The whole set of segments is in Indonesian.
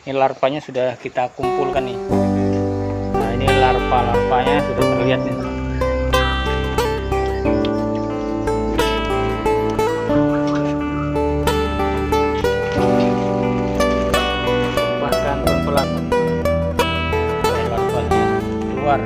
Ini larvanya sudah kita kumpulkan nih. Nah, ini larvanya sudah terlihat nih. Bahkan pelan-pelan larvanya keluar.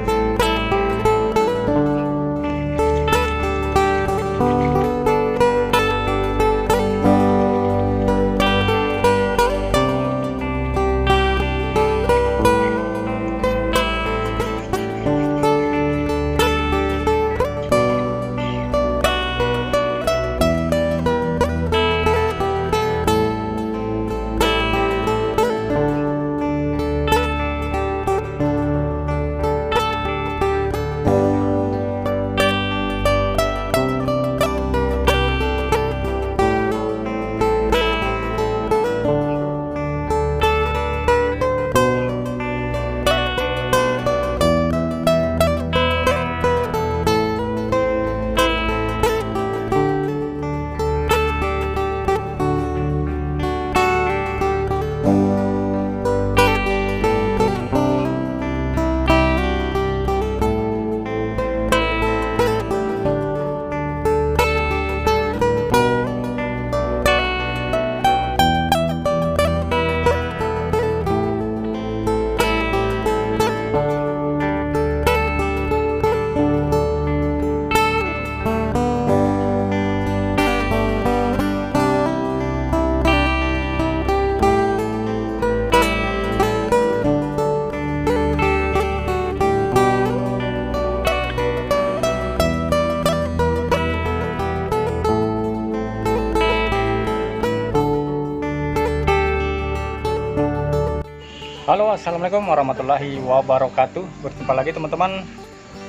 Halo, assalamualaikum warahmatullahi wabarakatuh. Berjumpa lagi teman-teman.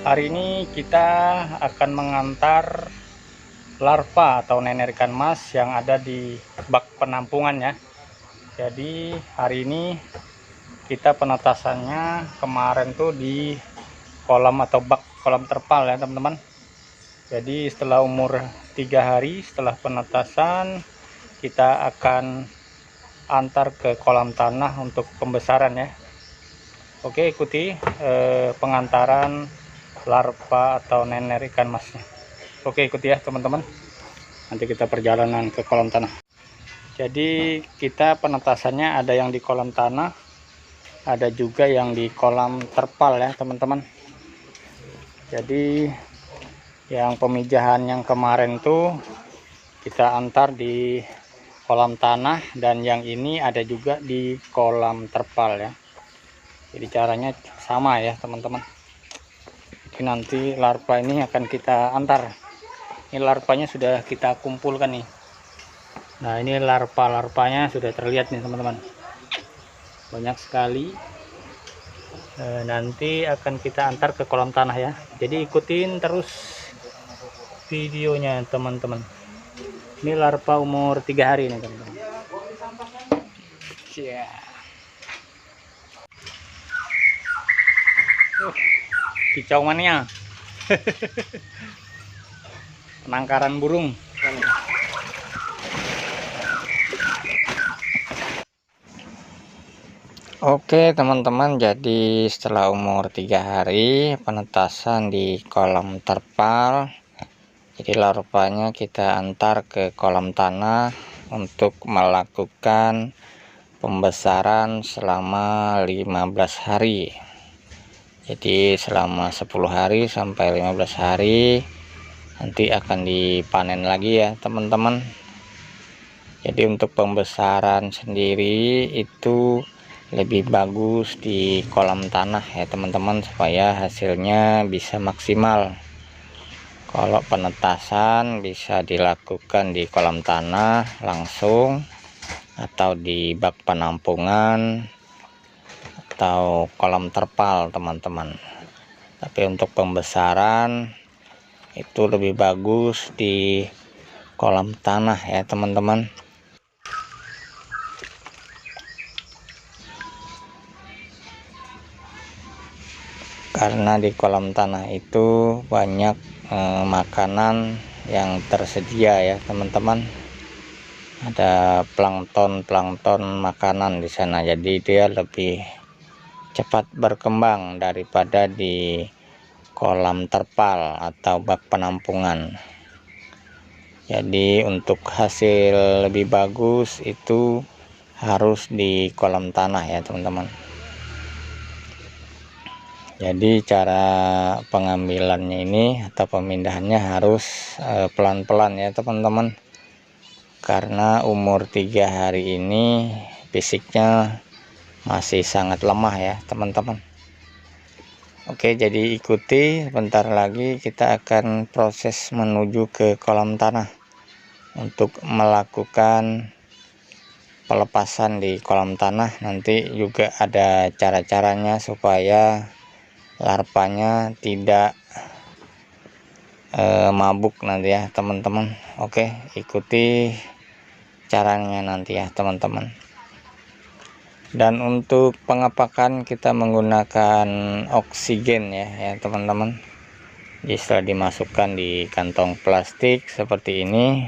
Hari ini kita akan mengantar larva atau nener ikan mas yang ada di bak penampungannya. Jadi hari ini kita penetasannya kemarin tuh di kolam atau bak kolam terpal ya teman-teman. Jadi setelah umur 3 hari setelah penetasan kita akan antar ke kolam tanah untuk pembesaran ya. Oke, ikuti pengantaran larva atau nener ikan masnya. Oke, ikuti ya teman-teman. Nanti kita perjalanan ke kolam tanah. Jadi kita penetasannya ada yang di kolam tanah, ada juga yang di kolam terpal ya teman-teman. Jadi yang pemijahan yang kemarin tuh kita antar di kolam tanah, dan yang ini ada juga di kolam terpal ya. Jadi caranya sama ya teman-teman. Jadi nanti larva ini akan kita antar. Ini larvanya sudah kita kumpulkan nih. Nah, ini larvanya sudah terlihat nih teman-teman, banyak sekali. Nanti akan kita antar ke kolam tanah ya. Jadi ikutin terus videonya teman-teman. Ini larva umur 3 hari nih teman-teman. Kicau mania. Penangkaran burung. Oke teman-teman, jadi setelah umur 3 hari penetasan di kolam terpal, jadi larvanya kita antar ke kolam tanah untuk melakukan pembesaran selama 15 hari. Jadi selama 10 hari sampai 15 hari nanti akan dipanen lagi ya teman-teman. Jadi untuk pembesaran sendiri itu lebih bagus di kolam tanah ya teman-teman, supaya hasilnya bisa maksimal. Kalau penetasan bisa dilakukan di kolam tanah langsung, atau di bak penampungan, atau kolam terpal teman-teman. Tapi untuk pembesaran itu lebih bagus di kolam tanah ya teman-teman. Karena di kolam tanah itu banyak makanan yang tersedia ya teman-teman. ada plankton makanan di sana, jadi dia lebih cepat berkembang daripada di kolam terpal atau bak penampungan. Jadi untuk hasil lebih bagus itu harus di kolam tanah ya teman-teman. Jadi cara pengambilannya ini atau pemindahannya harus pelan-pelan ya teman-teman, karena umur 3 hari ini fisiknya masih sangat lemah ya teman-teman. Oke, jadi ikuti, sebentar lagi kita akan proses menuju ke kolam tanah untuk melakukan pelepasan di kolam tanah. Nanti juga ada cara-caranya supaya larvanya tidak mabuk nanti ya teman-teman. Oke, ikuti caranya nanti ya teman-teman. Dan untuk pengepakan kita menggunakan oksigen ya teman-teman. Jadi setelah dimasukkan di kantong plastik seperti ini,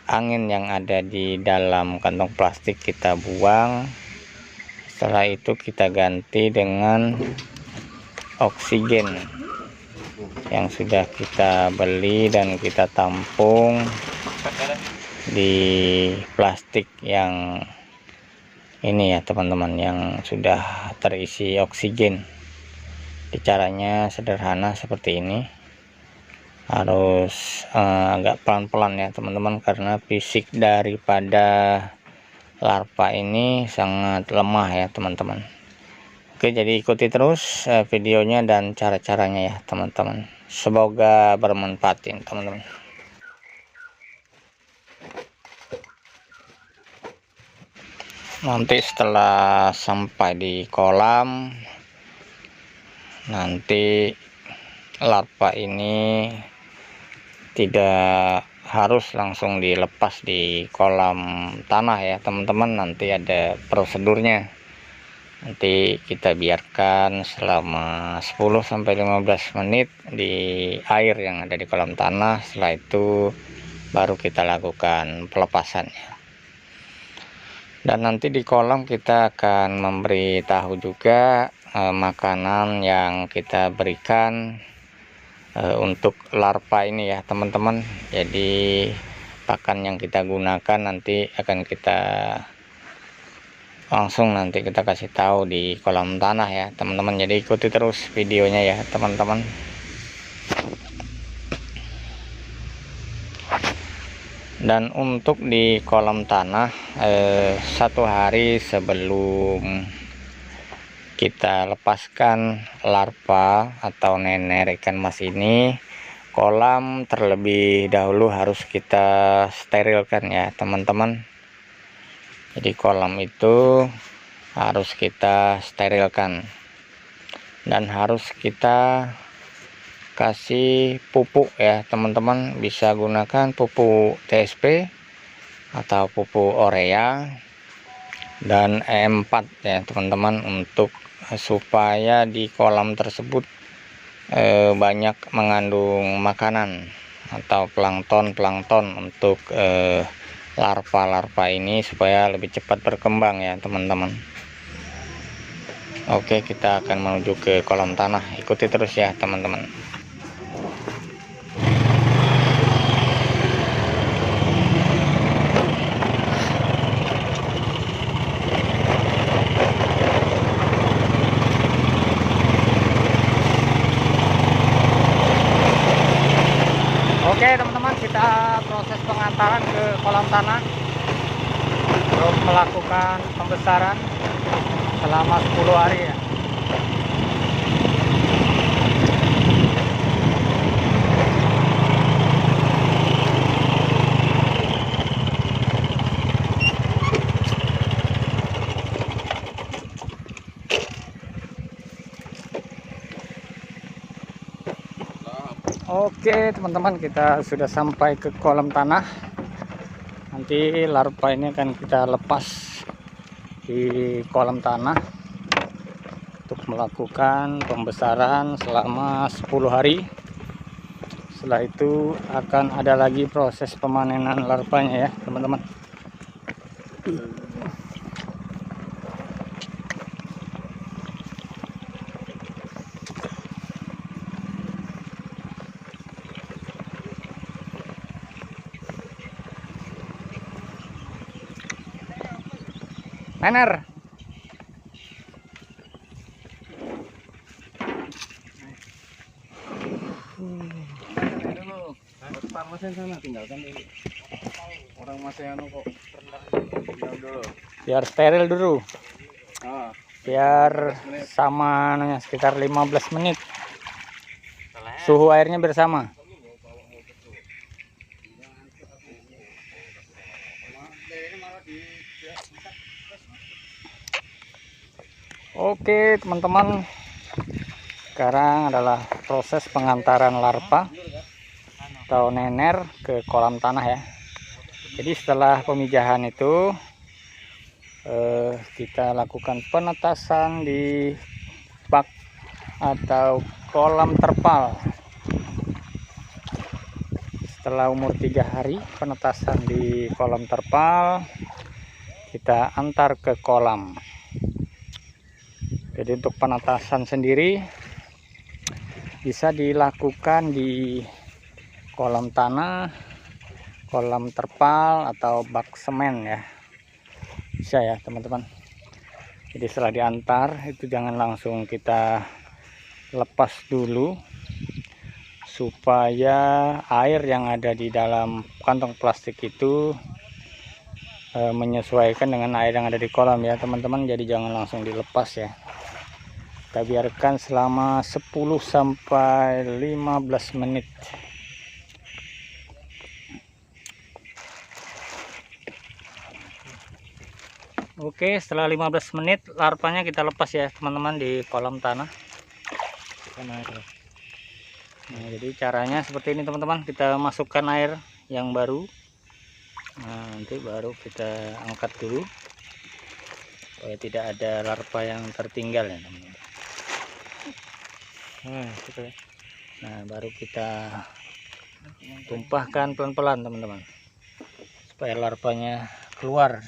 angin yang ada di dalam kantong plastik kita buang. Setelah itu kita ganti dengan oksigen yang sudah kita beli dan kita tampung di plastik yang ini ya teman-teman, yang sudah terisi oksigen. Caranya sederhana seperti ini, harus agak pelan-pelan ya teman-teman, karena fisik daripada larva ini sangat lemah ya teman-teman. Oke, jadi ikuti terus videonya dan cara-caranya ya teman-teman. Semoga bermanfaat ya teman-teman. Nanti setelah sampai di kolam, nanti larva ini tidak harus langsung dilepas di kolam tanah ya teman-teman. Nanti ada prosedurnya. Nanti kita biarkan selama 10-15 menit di air yang ada di kolam tanah. Setelah itu baru kita lakukan pelepasannya. Dan nanti di kolam kita akan memberi tahu juga makanan yang kita berikan untuk larva ini ya teman-teman. Jadi pakan yang kita gunakan nanti akan kita langsung nanti kita kasih tahu di kolam tanah ya teman-teman. Jadi ikuti terus videonya ya teman-teman. Dan untuk di kolam tanah, 1 hari sebelum kita lepaskan larva atau nenek ikan mas ini, kolam terlebih dahulu harus kita sterilkan ya teman-teman. Jadi kolam itu harus kita sterilkan dan harus kita kasih pupuk ya teman-teman. Bisa gunakan pupuk TSP atau pupuk urea dan E4 ya teman-teman, untuk supaya di kolam tersebut banyak mengandung makanan atau plankton untuk larva-larva ini supaya lebih cepat berkembang ya teman-teman. Oke, kita akan menuju ke kolam tanah. Ikuti terus ya teman-teman. Oke teman-teman, kita proses pengantaran ke kolam tanah untuk melakukan pembesaran selama 10 hari ya. Oke teman-teman, kita sudah sampai ke kolam tanah. Nanti larva ini akan kita lepas di kolam tanah untuk melakukan pembesaran selama 10 hari. Setelah itu akan ada lagi proses pemanenan larvanya ya teman-teman. Nener. Sana tinggalkan dulu. Orang masih anu kok. Tinggal dulu. Biar steril dulu. Ah, Biar sama anunya, sekitar 15 menit. Suhu airnya bersama. Oke teman-teman, sekarang adalah proses pengantaran larva atau nener ke kolam tanah ya. Jadi setelah pemijahan itu kita lakukan penetasan di bak atau kolam terpal. Setelah umur 3 hari penetasan di kolam terpal, kita antar ke kolam. Jadi untuk penetasan sendiri bisa dilakukan di kolam tanah, kolam terpal, atau bak semen ya. Bisa ya teman-teman. Jadi setelah diantar itu jangan langsung kita lepas dulu, supaya air yang ada di dalam kantong plastik itu menyesuaikan dengan air yang ada di kolam ya teman-teman. Jadi jangan langsung dilepas ya. Kita biarkan selama 10 sampai 15 menit. Oke, setelah 15 menit larvanya kita lepas ya teman-teman di kolam tanah. Nah, jadi caranya seperti ini teman-teman. Kita masukkan air yang baru. Nah, nanti baru kita angkat dulu supaya tidak ada larva yang tertinggal ya teman-teman. Nah, baru kita tumpahkan pelan-pelan teman-teman, supaya larvanya keluar.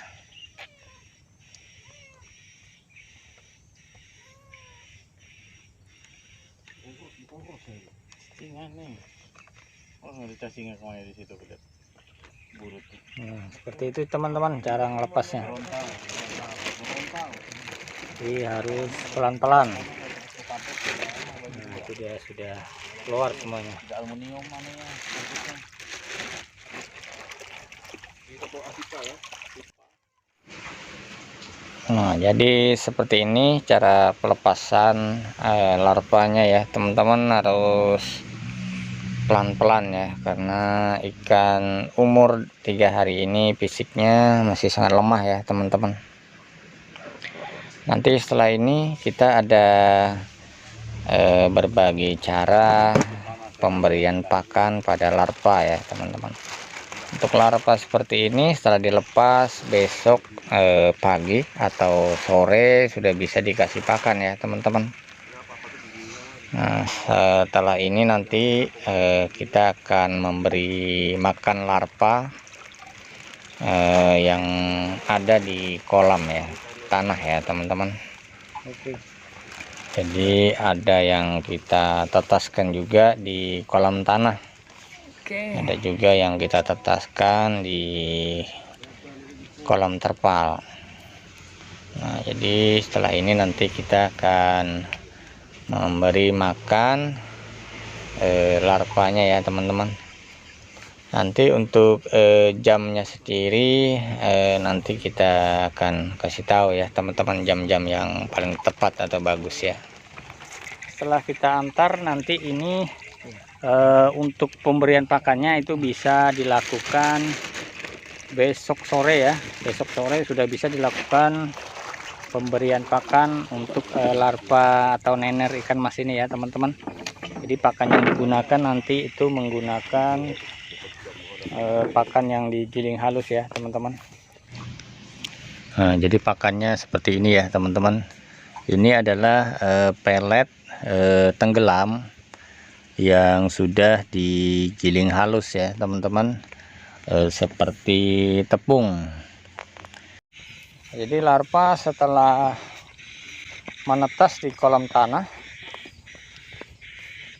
Nah, seperti itu teman-teman cara ngelepasnya. Jadi harus pelan-pelan. Nah, itu dia sudah keluar semuanya. Nah, jadi seperti ini cara pelepasan larvanya ya teman-teman. Harus pelan-pelan ya, karena ikan umur 3 hari ini fisiknya masih sangat lemah ya teman-teman. Nanti setelah ini kita ada berbagai cara pemberian pakan pada larva ya teman-teman. Untuk larva seperti ini setelah dilepas besok pagi atau sore sudah bisa dikasih pakan ya teman-teman. Nah, setelah ini nanti kita akan memberi makan larva yang ada di kolam ya tanah ya teman-teman. Jadi ada yang kita tetaskan juga di kolam tanah. Ada juga yang kita tetaskan di kolam terpal. Nah, jadi setelah ini nanti kita akan memberi makan larvanya ya teman-teman. Nanti untuk jamnya sendiri nanti kita akan kasih tahu ya teman-teman, jam-jam yang paling tepat atau bagus ya. Setelah kita antar nanti ini untuk pemberian pakannya itu bisa dilakukan besok sore ya. Besok sore sudah bisa dilakukan pemberian pakan untuk larva atau nener ikan mas ini ya teman-teman. Jadi pakan yang digunakan nanti itu menggunakan pakan yang digiling halus ya teman-teman. Nah, jadi pakannya seperti ini ya teman-teman. Ini adalah pelet tenggelam yang sudah digiling halus ya teman-teman, seperti tepung. Jadi larva setelah menetas di kolam tanah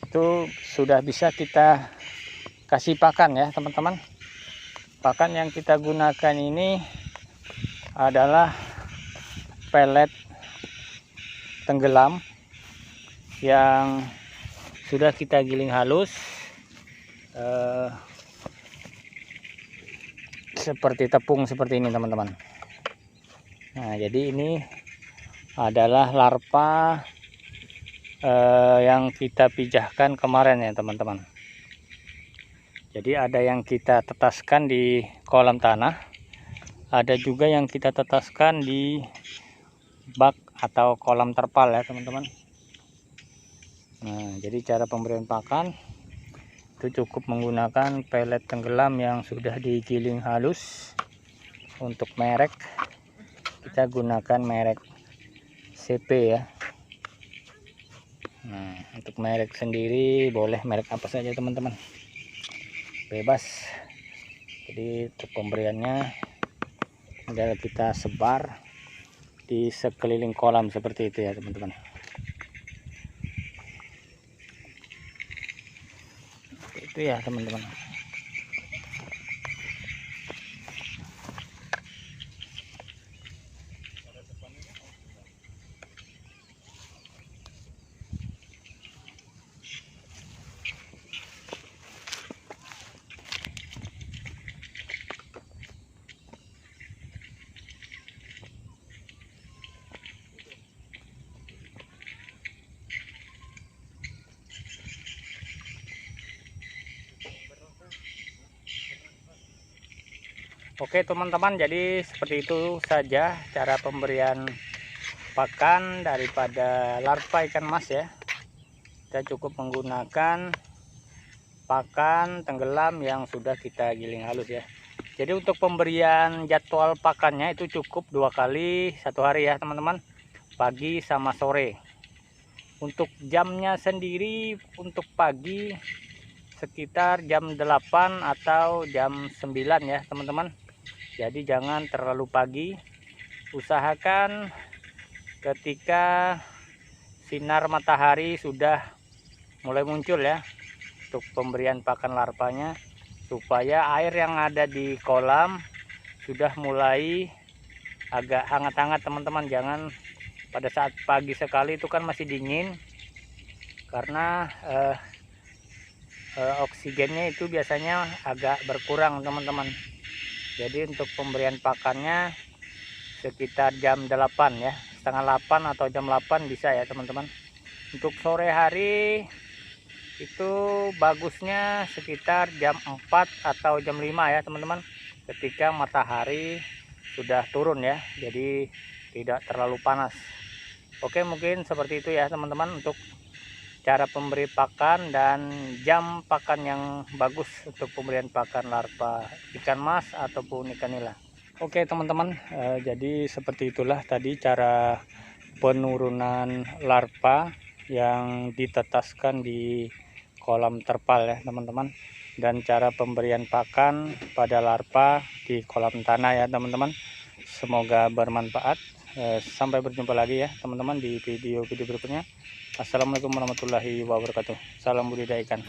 itu sudah bisa kita kasih pakan ya teman-teman. Pakan yang kita gunakan ini adalah pelet tenggelam yang sudah kita giling halus seperti tepung seperti ini teman-teman. Nah, jadi ini adalah larva yang kita pijahkan kemarin ya teman-teman. Jadi ada yang kita tetaskan di kolam tanah, ada juga yang kita tetaskan di bak atau kolam terpal ya teman-teman. Nah, jadi cara pemberian pakan itu cukup menggunakan pelet tenggelam yang sudah digiling halus. Untuk merek kita gunakan merek CP ya. Nah, untuk merek sendiri boleh merek apa saja teman-teman, bebas. Jadi untuk pemberiannya adalah kita sebar di sekeliling kolam seperti itu ya teman-teman. Itu ya teman-teman. Oke teman-teman, jadi seperti itu saja cara pemberian pakan daripada larva ikan mas ya. Kita cukup menggunakan pakan tenggelam yang sudah kita giling halus ya. Jadi untuk pemberian jadwal pakannya itu cukup 2 kali 1 hari ya teman-teman, pagi sama sore. Untuk jamnya sendiri untuk pagi sekitar jam 8 atau jam 9 ya teman-teman. Jadi jangan terlalu pagi, usahakan ketika sinar matahari sudah mulai muncul ya untuk pemberian pakan larvanya, supaya air yang ada di kolam sudah mulai agak hangat-hangat teman-teman. Jangan pada saat pagi sekali itu kan masih dingin, karena oksigennya itu biasanya agak berkurang teman-teman. Jadi untuk pemberian pakannya sekitar jam 8 ya, setengah 8 atau jam 8 bisa ya teman-teman. Untuk sore hari itu bagusnya sekitar jam 4 atau jam 5 ya teman-teman, ketika matahari sudah turun ya, jadi tidak terlalu panas. Oke, mungkin seperti itu ya teman-teman untuk cara pemberi pakan dan jam pakan yang bagus untuk pemberian pakan larva ikan mas ataupun ikan nila. Oke teman-teman, jadi seperti itulah tadi cara penurunan larva yang ditetaskan di kolam terpal ya teman-teman, dan cara pemberian pakan pada larva di kolam tanah ya teman-teman. Semoga bermanfaat. Sampai berjumpa lagi ya teman-teman di video berikutnya. Assalamualaikum warahmatullahi wabarakatuh. Salam budidaya ikan.